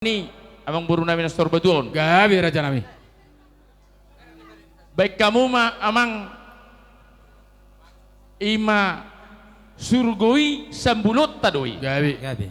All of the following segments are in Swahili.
Ni amang buru namin na storbo doon. Gabi raja nami. Baik kamu ma amang ima surgoi sambulot tadoi. Gabi. Gabi.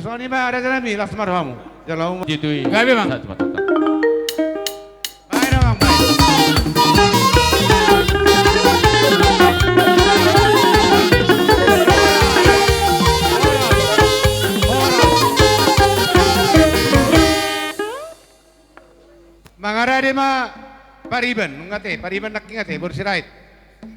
Soalnya mah ada nami last marhamu. Jalan Gitu. Gabi bang. Satu mata. baik bang, baik. Mangara di mah pariban, ngate, pariban nak ngate, borsirait.